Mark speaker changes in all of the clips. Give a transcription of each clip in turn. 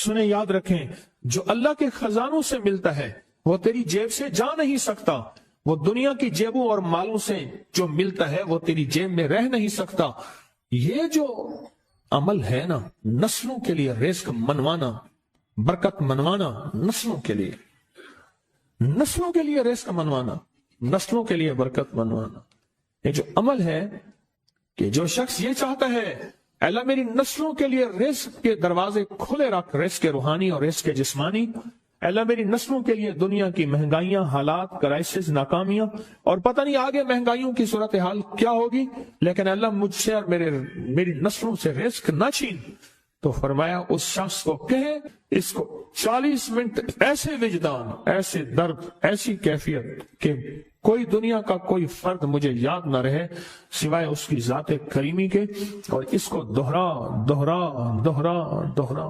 Speaker 1: سنیں، یاد رکھیں، جو اللہ کے خزانوں سے ملتا ہے وہ تیری جیب سے جا نہیں سکتا، وہ دنیا کی جیبوں اور مالوں سے جو ملتا ہے وہ تیری جیب میں رہ نہیں سکتا۔ یہ جو عمل ہے نا، نسلوں کے لیے رزق منوانا، برکت منوانا، نسلوں کے لیے رزق منوانا، نسلوں کے لیے برکت منوانا، یہ جو عمل ہے کہ جو شخص یہ چاہتا ہے اللہ میری نسلوں کے لیے رزق کے دروازے کھلے رکھ، رزق روحانی اور رزق جسمانی، اللہ میری نسلوں کے لیے دنیا کی مہنگائیاں، حالات، کرائسس، ناکامیاں، اور پتہ نہیں آگے مہنگائیوں کی صورتحال کیا ہوگی، لیکن اللہ مجھ سے اور میری نسلوں سے رزق نہ چھین، تو فرمایا اس شخص کو کہے اس کو 40 منٹ ایسے وجدان، ایسے درد، ایسی کیفیت کہ کوئی دنیا کا کوئی فرد مجھے یاد نہ رہے سوائے اس کی ذات کریمی کے، اور اس کو دوہرا دوہرا دوہرا دوہرا،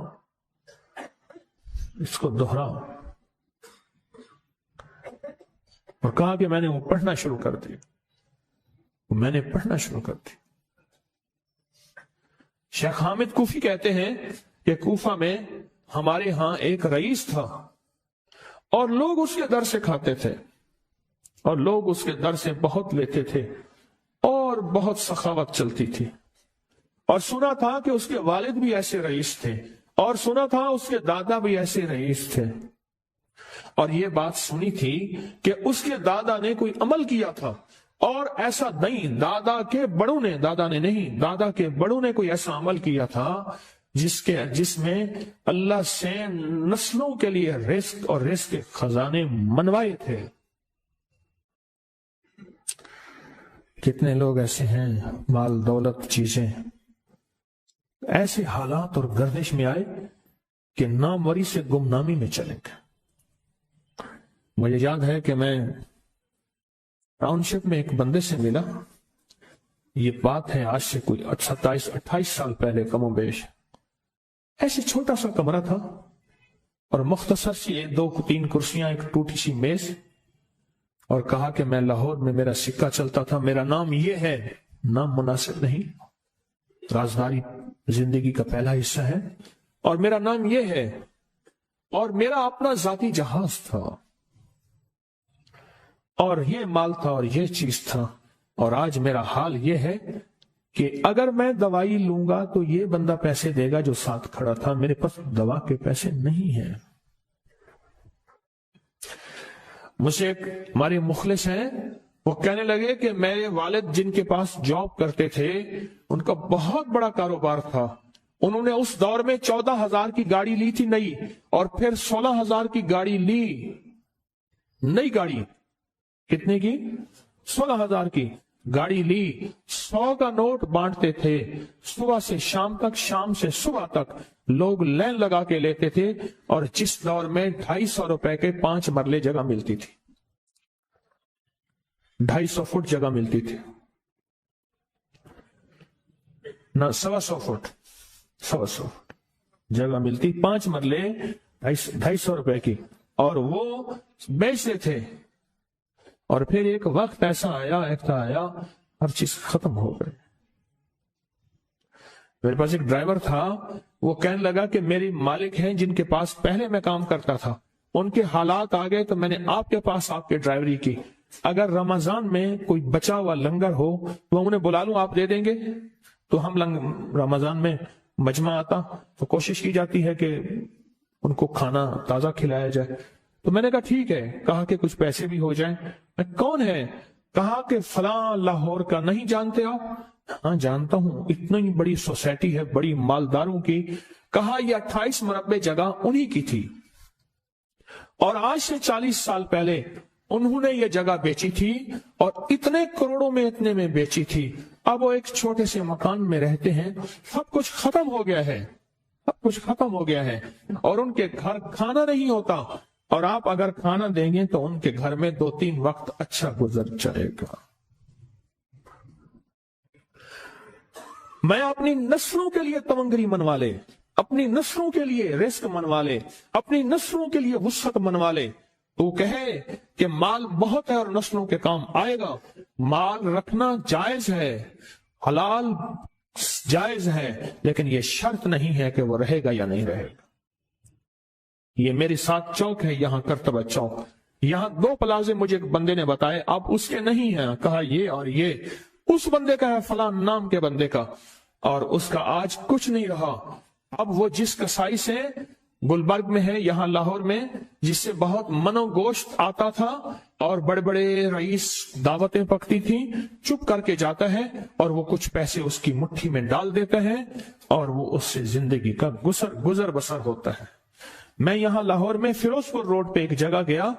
Speaker 1: اس کو دوہرا۔ اور کہا کہ میں نے وہ پڑھنا شروع کر دی، شیخ حامد کوفی کہتے ہیں کہ کوفہ میں ہمارے ہاں ایک رئیس تھا اور لوگ اس کے در سے کھاتے تھے اور لوگ اس کے در سے بہت لیتے تھے اور بہت سخاوت چلتی تھی، اور سنا تھا کہ اس کے والد بھی ایسے رئیس تھے، اور سنا تھا اس کے دادا بھی ایسے رئیس تھے، اور یہ بات سنی تھی کہ اس کے دادا نے کوئی عمل کیا تھا، اور ایسا نہیں، دادا کے بڑوں نے کوئی ایسا عمل کیا تھا جس میں اللہ سے نسلوں کے لیے رزق اور رزق کے خزانے منوائے تھے۔ کتنے لوگ ایسے ہیں، مال دولت چیزیں ایسے حالات اور گردش میں آئے کہ ناموری سے گمنامی میں چلے گئے۔ مجھے یاد ہے کہ میں ٹاؤن شپ میں ایک بندے سے ملا، یہ بات ہے آج سے کوئی 27-28 سال پہلے کم و بیش، ایسے چھوٹا سا کمرہ تھا اور مختصر سی 2-3 کرسیاں، ایک ٹوٹی سی میز، اور کہا کہ میں لاہور میں میرا سکہ چلتا تھا، میرا نام یہ ہے، نام مناسب نہیں، رازداری زندگی کا پہلا حصہ ہے، اور میرا نام یہ ہے، اور میرا اپنا ذاتی جہاز تھا، اور یہ مال تھا اور یہ چیز تھا، اور آج میرا حال یہ ہے کہ اگر میں دوائی لوں گا تو یہ بندہ پیسے دے گا جو ساتھ کھڑا تھا، میرے پاس دوا کے پیسے نہیں ہیں۔ مجھ سے ایک ہمارے مخلص ہیں، وہ کہنے لگے کہ میرے والد جن کے پاس جاب کرتے تھے ان کا بہت بڑا کاروبار تھا، انہوں نے اس دور میں 14,000 کی گاڑی لی تھی نئی، اور پھر 16,000 کی گاڑی لی، نئی گاڑی، کتنے کی؟ 16,000 کی گاڑی لی، 100 کا نوٹ بانٹتے تھے، صبح سے شام تک، شام سے صبح تک لوگ لین لگا کے لیتے تھے، اور جس دور میں 250 روپے کے 5 مرلے جگہ ملتی تھی، 250 فٹ جگہ ملتی تھی، نہ 125 فٹ، 125 جگہ ملتی، 5 مرلے 250 روپے کی، اور وہ بیچتے تھے۔ اور پھر ایک وقت ایسا آیا ہر چیز ختم ہو گئی۔ میرے پاس ایک ڈرائیور تھا، وہ کہنے لگا کہ میری مالک ہیں جن کے پاس پہلے میں کام کرتا تھا، ان کے حالات آ گئے تو میں نے آپ کے پاس آپ کے ڈرائیوری کی، اگر رمضان میں کوئی بچا ہوا لنگر ہو تو انہیں بلا لوں، آپ دے دیں گے؟ تو ہم رمضان میں مجمع آتا تو کوشش کی جاتی ہے کہ ان کو کھانا تازہ کھلایا جائے، تو میں نے کہا ٹھیک ہے، کہا کہ کچھ پیسے بھی ہو جائیں۔ میں کون ہے؟ کہا کہ فلاں لاہور کا، نہیں جانتے ہو؟ ہاں جانتا ہوں، اتنی بڑی سوسائٹی ہے، بڑی مالداروں کی۔ کہا یہ 28 مربع جگہ انہی کی تھی، اور آج سے 40 سال پہلے انہوں نے یہ جگہ بیچی تھی، اور اتنے کروڑوں میں اتنے میں بیچی تھی، اب وہ ایک چھوٹے سے مکان میں رہتے ہیں، سب کچھ ختم ہو گیا ہے، سب کچھ ختم ہو گیا ہے، اور ان کے گھر کھانا نہیں ہوتا، اور آپ اگر کھانا دیں گے تو ان کے گھر میں 2-3 وقت اچھا گزر جائے گا۔ میں اپنی نسلوں کے لیے تمنگری منوا لے، اپنی نسلوں کے لیے رزق منوا لے، اپنی نسلوں کے لیے وسعت منوا لے، تو کہے کہ مال بہت ہے اور نسلوں کے کام آئے گا۔ مال رکھنا جائز ہے، حلال جائز ہے، لیکن یہ شرط نہیں ہے کہ وہ رہے گا یا نہیں رہے گا۔ یہ میرے ساتھ چوک ہے، یہاں کرتبہ چوک، یہاں 2 پلازے مجھے ایک بندے نے بتائے، اب اس کے نہیں ہیں، کہا یہ اور یہ اس بندے کا ہے، فلاں نام کے بندے کا، اور اس کا آج کچھ نہیں رہا۔ اب وہ جس کسائی سے گلبرگ میں ہے، یہاں لاہور میں، جس سے بہت منو گوشت آتا تھا اور بڑے بڑے رئیس دعوتیں پکتی تھیں، چپ کر کے جاتا ہے اور وہ کچھ پیسے اس کی مٹھی میں ڈال دیتا ہے اور وہ اس سے زندگی کا گزر بسر ہوتا ہے۔ میں یہاں لاہور میں فیروز پور روڈ پہ ایک جگہ گیا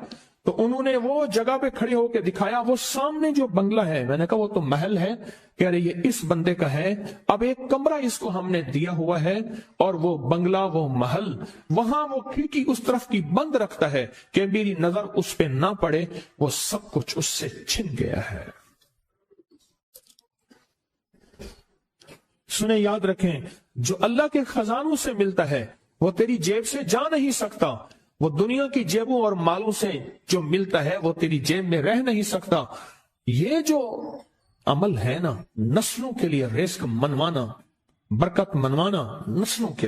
Speaker 1: تو انہوں نے وہ جگہ پہ کھڑے ہو کے دکھایا، وہ سامنے جو بنگلہ ہے، میں نے کہا وہ تو محل ہے، کہہ رہے یہ اس بندے کا ہے، اب ایک کمرہ اس کو ہم نے دیا ہوا ہے اور وہ بنگلہ، وہ محل، وہاں وہ کھڑکی اس طرف کی بند رکھتا ہے کہ میری نظر اس پہ نہ پڑے، وہ سب کچھ اس سے چھن گیا ہے۔ سنیں، یاد رکھیں، جو اللہ کے خزانوں سے ملتا ہے وہ تیری جیب سے جا نہیں سکتا، وہ دنیا کی جیبوں اور مالوں سے جو ملتا ہے وہ تیری جیب میں رہ نہیں سکتا۔ یہ جو عمل ہے نا، نسلوں کے لیے رزق منوانا، برکت منوانا، نسلوں کے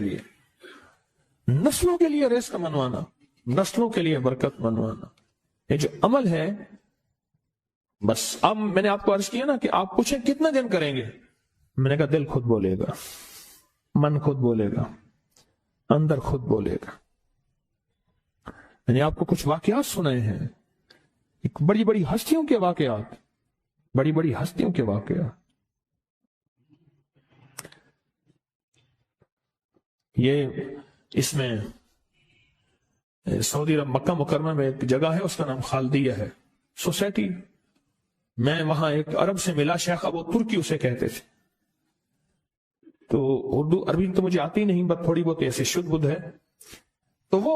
Speaker 1: لیے رزق منوانا، نسلوں کے لیے برکت منوانا، یہ جو عمل ہے، بس اب میں نے آپ کو عرض کیا نا کہ آپ پوچھیں کتنا دن کریں گے، میں نے کہا دل خود بولے گا، من خود بولے گا، اندر خود بولے گا۔ میں نے آپ کو کچھ واقعات سنائے ہیں، بڑی بڑی ہستیوں کے واقعات، بڑی بڑی ہستیوں کے واقعات۔ یہ اس میں سعودی عرب مکہ مکرمہ میں ایک جگہ ہے، اس کا نام خالدیہ ہے سوسائٹی۔ میں وہاں ایک عرب سے ملا، شیخ ابو ترکی اسے کہتے تھے، تو اردو عربی تو مجھے آتی نہیں، بس تھوڑی بہت ایسے شدھ بدھ ہے، تو وہ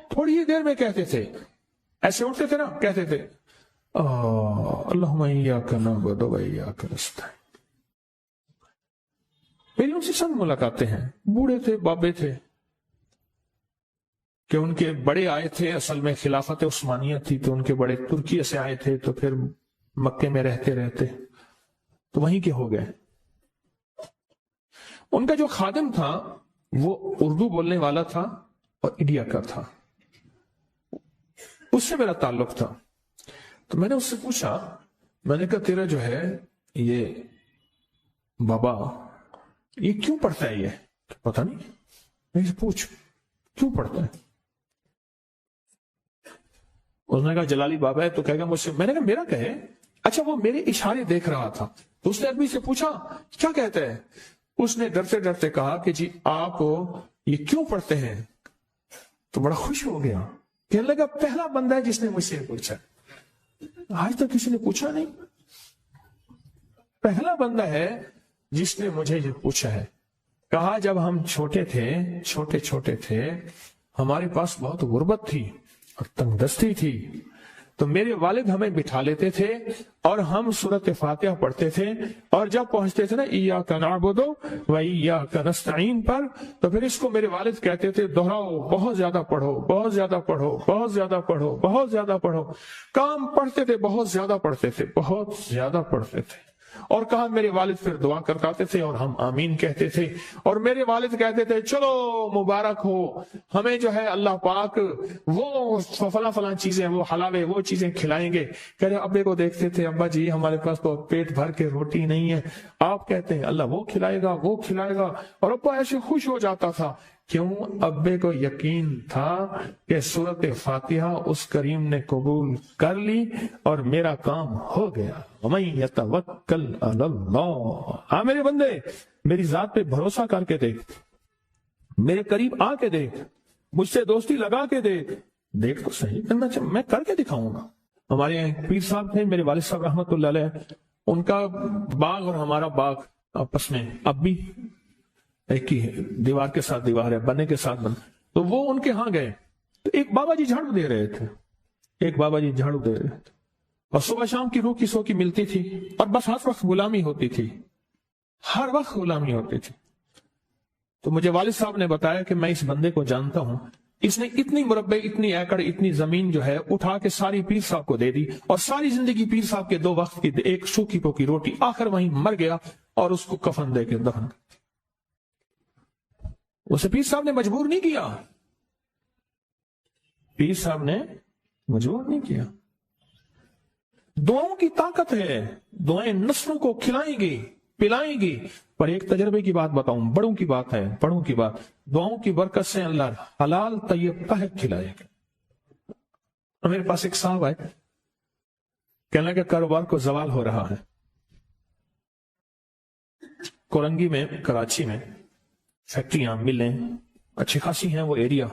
Speaker 1: تھوڑی ہی دیر میں کہتے تھے، ایسے اٹھتے تھے نا، کہتے تھے اللہم ایاک نعبد و ایاک نستعین۔ میری ان سے سب ملاقاتیں ہیں، بوڑھے تھے، بابے تھے، کہ ان کے بڑے آئے تھے، اصل میں خلافت عثمانیہ تھی تو ان کے بڑے ترکیہ سے آئے تھے، تو پھر مکے میں رہتے تو وہیں کے ہو گئے۔ ان کا جو خادم تھا وہ اردو بولنے والا تھا اور انڈیا کا تھا، اس سے میرا تعلق تھا، تو میں نے اس سے پوچھا، میں نے کہا تیرا جو ہے یہ بابا یہ کیوں پڑھتا ہے؟ یہ پتہ نہیں، میں سے پوچھ کیوں پڑھتا ہے؟ اس نے کہا جلالی بابا ہے، تو کہے گا مجھ سے، میں نے کہا میرا کہے، اچھا وہ میرے اشارے دیکھ رہا تھا، تو اس نے آدمی سے پوچھا کیا کہتا ہے؟ اس نے ڈرتے ڈرتے کہا کہ جی آپ یہ کیوں پڑھتے ہیں؟ تو بڑا خوش ہو گیا، کہنے لگا پہلا بندہ ہے جس نے مجھ سے پوچھا، آج تک کسی نے پوچھا نہیں، پہلا بندہ ہے جس نے مجھے یہ پوچھا ہے۔ کہا جب ہم چھوٹے تھے ہمارے پاس بہت غربت تھی اور تنگ دستی تھی، تو میرے والد ہمیں بٹھا لیتے تھے اور ہم سورۃ فاتحہ پڑھتے تھے، اور جب پہنچتے تھے نا ایاک نعبد و ایاک نستعین پر، تو پھر اس کو میرے والد کہتے تھے دہراؤ، بہت زیادہ پڑھو، بہت زیادہ پڑھو، بہت زیادہ پڑھو، بہت زیادہ پڑھو۔ کام پڑھتے تھے، بہت زیادہ پڑھتے تھے، بہت زیادہ پڑھتے تھے، اور کہا میرے والد پھر دعا کرتے تھے اور ہم آمین کہتے تھے، اور میرے والد کہتے تھے چلو مبارک ہو، ہمیں جو ہے اللہ پاک وہ فلاں چیزیں، وہ حلالے وہ چیزیں کھلائیں گے۔ کہہ رہے ابے کو دیکھتے تھے، ابا جی ہمارے پاس تو پیٹ بھر کے روٹی نہیں ہے، آپ کہتے ہیں اللہ وہ کھلائے گا، وہ کھلائے گا، اور ابا ایسے خوش ہو جاتا تھا۔ کیوں؟ ابے کو یقین تھا کہ سورۃ فاتحہ اس کریم نے قبول کر لی اور میرا کام ہو گیا۔ وَمَن يَتَوَكَّلْ عَلَى اللَّهِ، ہاں میرے بندے میری ذات پہ بھروسہ کر کے دیکھ، میرے قریب آ کے دیکھ، مجھ سے دوستی لگا کے دیکھ تو صحیح، میں کر کے دکھاؤں گا۔ ہمارے یہاں ایک پیر صاحب تھے، میرے والد صاحب رحمۃ اللہ علیہ، ان کا باغ اور ہمارا باغ آپس میں اب بھی ایک ہی ہے، دیوار کے ساتھ دیوار ہے، بنے کے ساتھ بن، تو وہ ان کے ہاں گئے تو ایک بابا جی جھاڑو دے رہے تھے، اور صبح شام کی روکی سو کی ملتی تھی، اور بس ہر وقت غلامی ہوتی تھی، تو مجھے والد صاحب نے بتایا کہ میں اس بندے کو جانتا ہوں، اس نے اتنی مربع، اتنی ایکڑ، اتنی زمین جو ہے اٹھا کے ساری پیر صاحب کو دے دی، اور ساری زندگی پیر صاحب کے 2 وقت کی ایک سوکھی پوکی روٹی، آخر وہیں مر گیا اور اس کو کفن دے کے دفن۔ اسے پیر صاحب نے مجبور نہیں کیا، پیر صاحب نے مجبور نہیں کیا. دعاؤں کی طاقت ہے، دعائیں نسلوں کو کھلائیں گی پلائیں گی. پر ایک تجربے کی بات بتاؤں، بڑوں کی بات ہے، بڑوں کی بات، دعاؤں کی برکت سے اللہ حلال طیب طاہر کھلائے گا. میرے پاس ایک صاحب ہے، کہنے لگا کاروبار کو زوال ہو رہا ہے. کورنگی میں، کراچی میں فیکٹریاں ملیں اچھی خاصی ہیں وہ ایریا.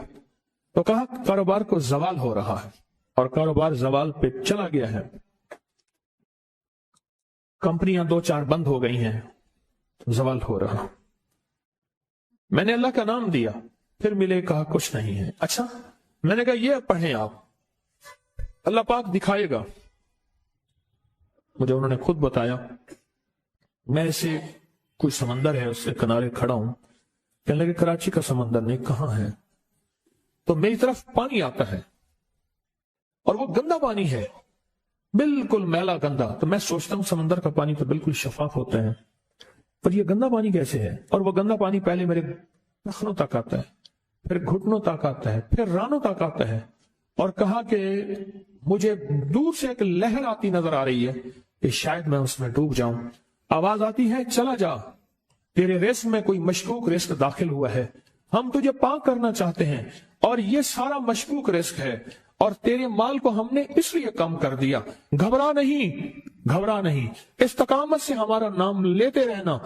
Speaker 1: تو کہا کاروبار کو زوال ہو رہا ہے، اور کاروبار زوال پہ چلا گیا ہے. کمپنیاں 2-4 بند ہو گئی ہیں، زوال ہو رہا. میں نے اللہ کا نام دیا، پھر ملے، کہا کچھ نہیں ہے. اچھا، میں نے کہا یہ پڑھیں آپ، اللہ پاک دکھائے گا. مجھے انہوں نے خود بتایا. میں ایسے کوئی سمندر ہے اس کے کنارے کھڑا ہوں، کہنے لگے کراچی کا سمندر نہیں، کہاں ہے؟ تو میری طرف پانی آتا ہے اور وہ گندا پانی ہے، بالکل میلا گندا. تو میں سوچتا ہوں سمندر کا پانی تو بالکل شفاف ہوتا ہے، پر یہ گندا پانی کیسے ہے؟ اور وہ گندا پانی پہلے میرے نخنوں تک آتا ہے، پھر گھٹنوں تک آتا ہے، پھر رانوں تک آتا ہے. اور کہا کہ مجھے دور سے ایک لہر آتی نظر آ رہی ہے کہ شاید میں اس میں ڈوب جاؤں. آواز آتی ہے چلا جا، تیرے رزق میں کوئی مشکوک رزق داخل ہوا ہے، ہم تجھے پاک کرنا چاہتے ہیں، اور یہ سارا مشکوک رزق ہے، اور تیرے مال کو ہم نے اس لیے کم کر دیا. گھبرا نہیں، گھبرا نہیں، استقامت سے ہمارا نام لیتے رہنا،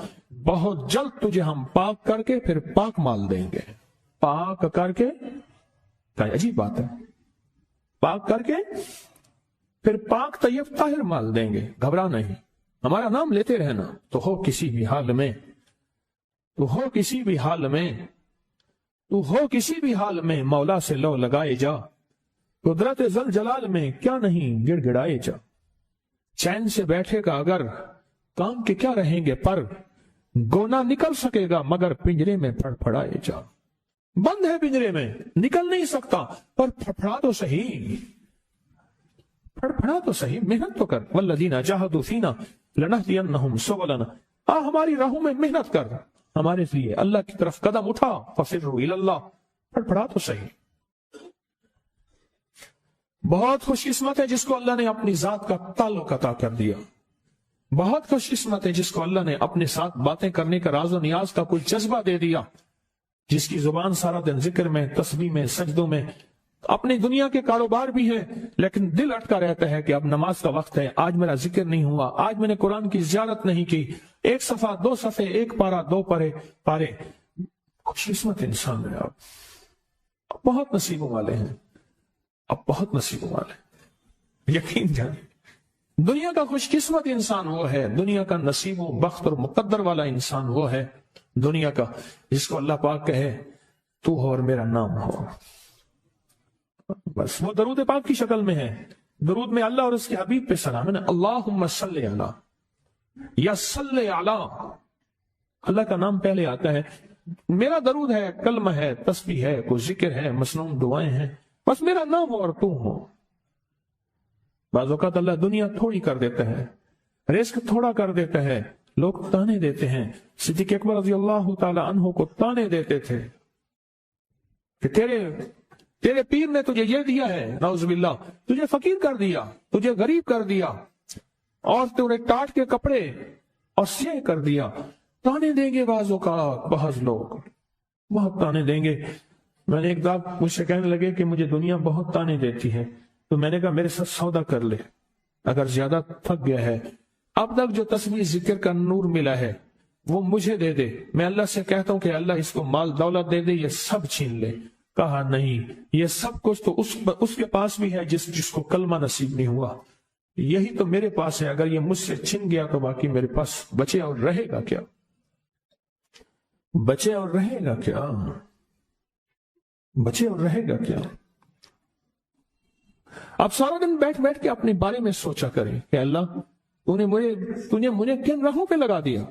Speaker 1: بہت جلد تجھے ہم پاک کر کے پھر پاک مال دیں گے. پاک کر کے، عجیب بات ہے، پاک کر کے پھر پاک طیب طاہر مال دیں گے. گھبرا نہیں، ہمارا نام لیتے رہنا. تو ہو کسی بھی حال میں، تو ہو کسی بھی حال میں، تو ہو کسی بھی حال میں مولا سے لو لگائے جا، قدرت ذل جلال میں کیا نہیں گڑ گڑائے جا. چین سے بیٹھے گا اگر کام کے کیا رہیں گے پر، گونا نکل سکے گا مگر پنجرے میں پھڑ پھڑائے جا. بند ہے پنجرے میں، نکل نہیں سکتا، پر پھڑپھڑا تو صحیح، پھڑپھڑا تو صحیح، محنت تو کر. والذین جاہدوا فینا لنہدینہم سبلنا، ہماری راہوں میں محنت کر، ہمارے لیے اللہ کی طرف قدم اٹھا. ففروا الی اللہ، پھڑپھڑا تو صحیح. بہت خوش قسمت ہے جس کو اللہ نے اپنی ذات کا تعلق عطا کر دیا. بہت خوش قسمت ہے جس کو اللہ نے اپنے ساتھ باتیں کرنے کا راز و نیاز کا کوئی جذبہ دے دیا، جس کی زبان سارا دن ذکر میں، تسبیح میں، سجدوں میں. اپنی دنیا کے کاروبار بھی ہیں لیکن دل اٹکا رہتا ہے کہ اب نماز کا وقت ہے، آج میرا ذکر نہیں ہوا، آج میں نے قرآن کی زیارت نہیں کی. 1 صفحہ 2 صفحے، 1 پارہ 2 پارے. خوش قسمت انسان ہے. آپ بہت نصیبوں والے ہیں، اب بہت نصیبوں والے ہیں. یقین جانیں، دنیا کا خوش قسمت انسان وہ ہے، دنیا کا نصیب و بخت اور مقدر والا انسان وہ ہے دنیا کا جس کو اللہ پاک کہے تو ہو اور میرا نام ہو. بس وہ درود پاک کی شکل میں ہے. درود میں اللہ اور اس کے حبیب پہ سلام ہے نا، اللہم صلی علی یا صلی علی، اللہ کا نام پہلے آتا ہے. میرا درود ہے، کلمہ ہے، تسبیح ہے، کوئی ذکر ہے، مسنون دعائیں ہیں، بس میرا نام ہو اور تو ہو. بعض اوقات اللہ دنیا تھوڑی کر دیتا ہے، رزق تھوڑا کر دیتا ہے، لوگ تانے دیتے ہیں. صدیق اکبر رضی اللہ تعالی عنہ کو تانے دیتے تھے کہ تیرے پیر نے تجھے یہ دیا ہے، نعوذ باللہ، تجھے فقیر کر دیا، تجھے غریب کر دیا، اور تجھے ٹاٹ کے کپڑے اور سیاہ کر دیا. تانے دیں گے بعض اوقات، بعض لوگ بہت تانے دیں گے. میں نے ایک دفعہ مجھ سے کہنے لگے کہ مجھے دنیا بہت تانے دیتی ہے، تو میں نے کہا میرے ساتھ سودا کر لے، اگر زیادہ تھک گیا ہے، اب تک جو تسبیح ذکر کا نور ملا ہے وہ مجھے دے دے، میں اللہ سے کہتا ہوں کہ اللہ اس کو مال دولت دے دے، یہ سب چھین لے. کہا نہیں، یہ سب کچھ تو اس کے پاس بھی ہے جس کو کلمہ نصیب نہیں ہوا، یہی تو میرے پاس ہے. اگر یہ مجھ سے چھن گیا تو باقی میرے پاس بچے اور رہے گا کیا؟ بچے اور رہے گا کیا؟ بچے اور رہے گا کیا؟ آپ سارا دن بیٹھ بیٹھ کے اپنے بارے میں سوچا کریں کہ اللہ تو نے مجھے کن راہوں پہ لگا دیا،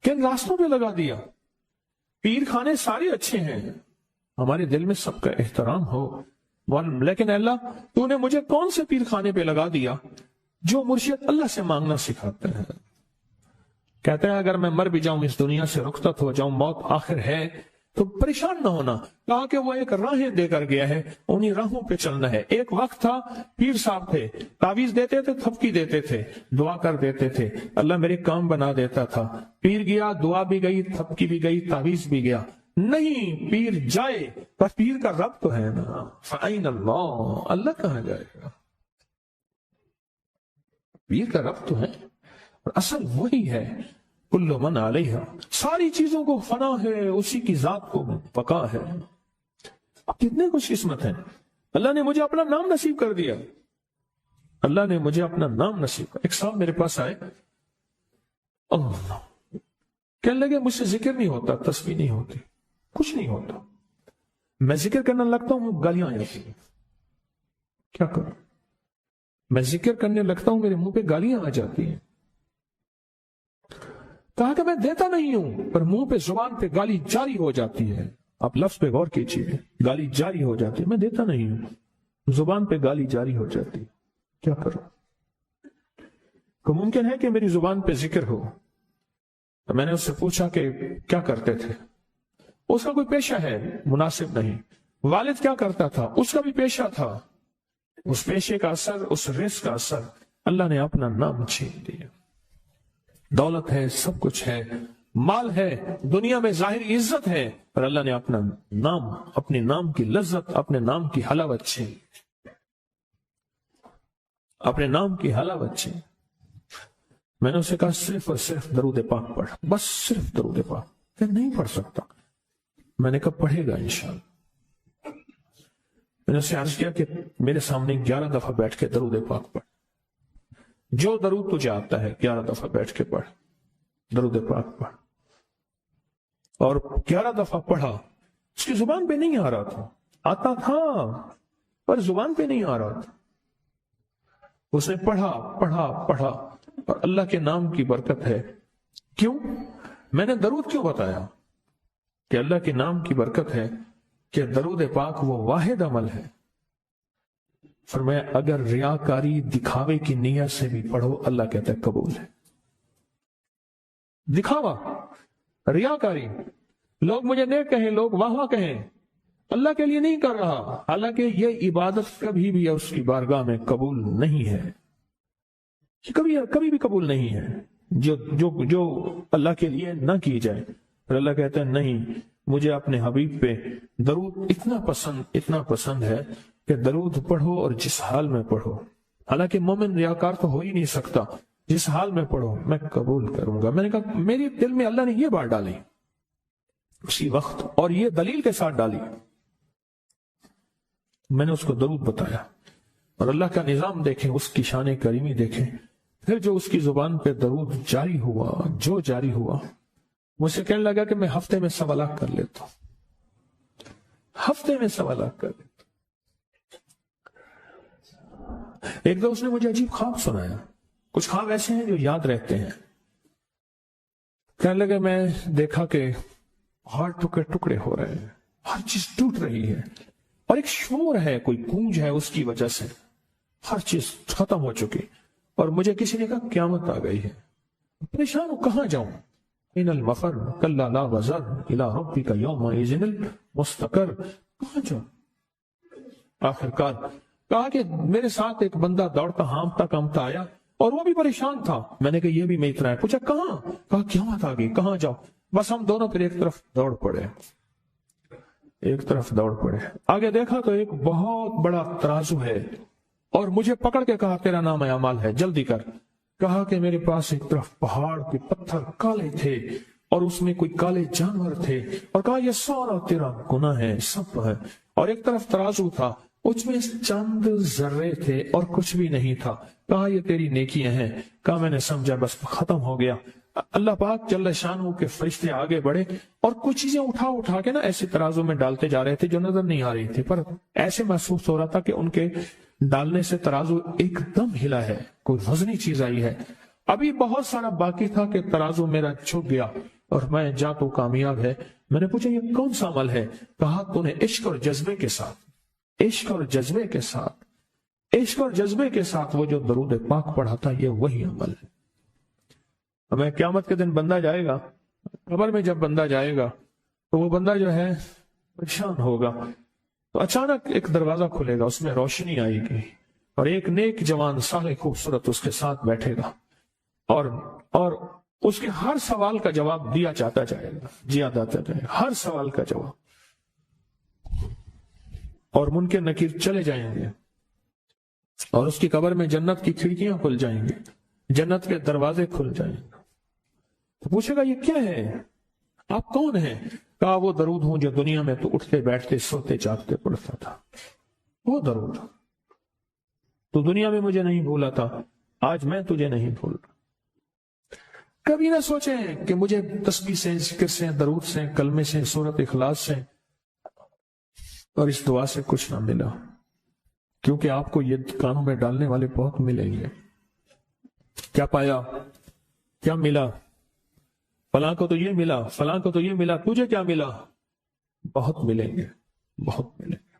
Speaker 1: کن راستوں پہ لگا دیا. پیر خانے سارے اچھے ہیں، ہمارے دل میں سب کا احترام ہو، لیکن اللہ تو نے مجھے کون سے پیر خانے پہ لگا دیا جو مرشد اللہ سے مانگنا سکھاتے ہیں. کہتے ہیں اگر میں مر بھی جاؤں، اس دنیا سے رخصت ہو جاؤں، موت آخر ہے، تو پریشان نہ ہونا، کہا کہ وہ ایک راہیں دے کر گیا ہے، انہی راہوں پہ چلنا ہے۔ ایک وقت تھا پیر صاحب تھے، تعویذ دیتے تھے، تھپکی دیتے تھے، دعا کر دیتے تھے، اللہ میرے کام بنا دیتا تھا۔ پیر گیا، دعا بھی گئی، تھپکی بھی گئی، تعویذ بھی گیا۔ نہیں، پیر جائے پر پیر کا رب تو ہے نا، فَأَيْنَ اللَّهُ، اللہ کہاں جائے گا؟ پیر کا رب تو ہے اور اصل وہی ہے۔ کل من علیہا، ساری چیزوں کو فنا ہے، اسی کی ذات کو بقا ہے۔ اب کتنے خوش قسمت ہیں، اللہ نے مجھے اپنا نام نصیب کر دیا، اللہ نے مجھے اپنا نام نصیب کر۔ ایک صاحب میرے پاس آئے، اللہ کہنے لگے مجھ سے ذکر نہیں ہوتا، تسبیح نہیں ہوتی، کچھ نہیں ہوتا، میں ذکر کرنے لگتا ہوں گالیاں آ جاتی ہیں، کیا کروں؟ میں ذکر کرنے لگتا ہوں میرے منہ پہ گالیاں آ جاتی ہیں۔ کہا کہ میں دیتا نہیں ہوں، پر منہ پہ زبان پہ گالی جاری ہو جاتی ہے۔ آپ لفظ پہ غور کیجیے، گالی جاری ہو جاتی ہے، میں دیتا نہیں ہوں، زبان پہ گالی جاری ہو جاتی ہے، کیا کروں؟ تو ممکن ہے کہ میری زبان پہ ذکر ہو۔ تو میں نے اس سے پوچھا کہ کیا کرتے تھے؟ اس کا کوئی پیشہ ہے مناسب نہیں۔ والد کیا کرتا تھا؟ اس کا بھی پیشہ تھا۔ اس پیشے کا اثر، اس رزق کا اثر، اللہ نے اپنا نام چھین دیا۔ دولت ہے، سب کچھ ہے، مال ہے، دنیا میں ظاہری عزت ہے، پر اللہ نے اپنا نام، اپنے نام کی لذت، اپنے نام کی حلاوت چھین، اپنے نام کی حلاوت چھین۔ میں نے اسے کہا صرف اور صرف درود پاک پڑھ، بس صرف درود پاک۔ کہ نہیں پڑھ سکتا۔ میں نے کہا پڑھے گا انشاءاللہ۔ میں نے اسے عرض کیا کہ میرے سامنے 11 دفعہ بیٹھ کے درود پاک پڑھ، جو درود تجھے آتا ہے 11 دفعہ بیٹھ کے پڑھ، درود پاک پڑھ۔ اور 11 دفعہ پڑھا، اس کی زبان پہ نہیں آ رہا تھا، آتا تھا پر زبان پہ نہیں آ رہا تھا۔ اس نے پڑھا پڑھا پڑھا، اور اللہ کے نام کی برکت ہے۔ کیوں؟ میں نے درود کیوں بتایا کہ اللہ کے نام کی برکت ہے کہ درود پاک وہ واحد عمل ہے۔ فرمایا اگر ریاکاری، دکھاوے کی نیت سے بھی پڑھو، اللہ کہتا ہے قبول ہے۔ دکھاوا، ریاکاری، لوگ مجھے نیک کہیں، لوگ واہ واہ کہیں، اللہ کے لیے نہیں کر رہا، حالانکہ یہ عبادت کبھی بھی اس کی بارگاہ میں قبول نہیں ہے، کبھی بھی قبول نہیں ہے جو اللہ کے لیے نہ کی جائے۔ اور اللہ کہتا ہے نہیں، مجھے اپنے حبیب پہ درود اتنا پسند ہے کہ درود پڑھو اور جس حال میں پڑھو، حالانکہ مومن ریاکار تو ہو ہی نہیں سکتا، جس حال میں پڑھو میں قبول کروں گا۔ میں نے کہا میری دل میں اللہ نے یہ بات ڈالی اسی وقت، اور یہ دلیل کے ساتھ ڈالی۔ میں نے اس کو درود بتایا، اور اللہ کا نظام دیکھیں، اس کی شان کریمی دیکھیں۔ پھر جو اس کی زبان پہ درود جاری ہوا، جو جاری ہوا، مجھ سے کہنے لگا کہ میں ہفتے میں 1.25 لاکھ کر لیتا ہوں، ہفتے میں 1.25 لاکھ کر لیتا ہوں۔ ایک دو اس نے مجھے عجیب خواب سنایا، کچھ خواب ایسے ہیں جو یاد رہتے ہیں۔ کہنے لگے میں دیکھا کہ ہر ٹکڑے ٹکڑے ہو رہے ہیں، ہر چیز ٹوٹ رہی ہے، اور ایک شور ہے، کوئی گونج ہے، اس کی وجہ سے ہر چیز ختم ہو چکی۔ اور مجھے کسی نے کہا قیامت آ گئی ہے، پریشان ہوں، کہاں جاؤں؟ ان المفر کلا لا وزر الی ربک یومئذ المستقر، کہاں جاؤں؟ آخرکار کہا کہ میرے ساتھ ایک بندہ دوڑتا ہانپتا کانپتا آیا، اور وہ بھی پریشان تھا۔ میں نے کہا یہ بھی میں اتنا ہے، پوچھا کہاں؟ کہا قیامت آ گئی، کہاں جاؤں؟ بس ہم دونوں پھر ایک طرف دوڑ پڑے، ایک طرف دوڑ پڑے۔ آگے دیکھا تو ایک بہت بڑا ترازو ہے، اور مجھے پکڑ کے کہا تیرا نام اعمال ہے، جلدی کر۔ کہا کہ میرے پاس ایک طرف پہاڑ کے پتھر کالے تھے، اور اس میں کوئی کالے جانور تھے، اور کہا یہ سارا تیرا گناہ ہے، سب ہے۔ اور ایک طرف ترازو تھا، اس میں چند ذرے تھے اور کچھ بھی نہیں تھا۔ کہا یہ تیری نیکیاں ہیں۔ کہا میں نے سمجھا، بس ختم ہو گیا۔ اللہ پاک جل شانہ کے فرشتے آگے بڑھے، اور کچھ چیزیں اٹھا کے نا ایسے ترازو میں ڈالتے جا رہے تھے جو نظر نہیں آ رہی تھی، پر ایسے محسوس ہو رہا تھا کہ ان کے ڈالنے سے ترازو ایک دم ہلا ہے، کوئی وزنی چیز آئی ہے۔ ابھی بہت سارا باقی تھا کہ ترازو میرا جھک گیا، اور میں جا تو کامیاب ہے۔ میں نے پوچھا یہ کون سا عمل ہے؟ کہا تو نے عشق اور جذبے کے ساتھ، عشق اور جذبے کے ساتھ، عشق اور جذبے کے ساتھ وہ جو درود پاک پڑھا تھا، یہ وہی عمل ہے۔ ہمیں قیامت کے دن بندہ جائے گا، قبر میں جب بندہ جائے گا تو وہ بندہ جو ہے پریشان ہوگا. تو اچانک ایک دروازہ کھلے گا، اس میں روشنی آئے گی اور ایک نیک جوان صالح خوبصورت اس کے ساتھ بیٹھے گا اور اس کے ہر سوال کا جواب دیا جاتا جائے گا، جاتا جائے گا ہر سوال کا جواب. اور منکر نکیر چلے جائیں گے اور اس کی قبر میں جنت کی کھڑکیاں کھل جائیں گی، جنت کے دروازے کھل جائیں گے. تو پوچھے گا یہ کیا ہے، آپ کون ہیں؟ کہا وہ درود ہوں جو دنیا میں تو اٹھتے بیٹھتے سوتے جاگتے پڑھتا تھا. وہ درود تو دنیا میں مجھے نہیں بھولا تھا، آج میں تجھے نہیں بھول رہا. کبھی نہ سوچیں کہ مجھے تسبیح سے، ذکر سے، درود سے، کلمے سے، سورت اخلاص سے اور اس دعا سے کچھ نہ ملا، کیونکہ آپ کو یہ کانوں میں ڈالنے والے بہت ملیں گے. کیا پایا، کیا ملا؟ فلاں کو تو یہ ملا، فلاں کو تو یہ ملا، تجھے کیا ملا؟ بہت ملیں گے، بہت ملیں گے.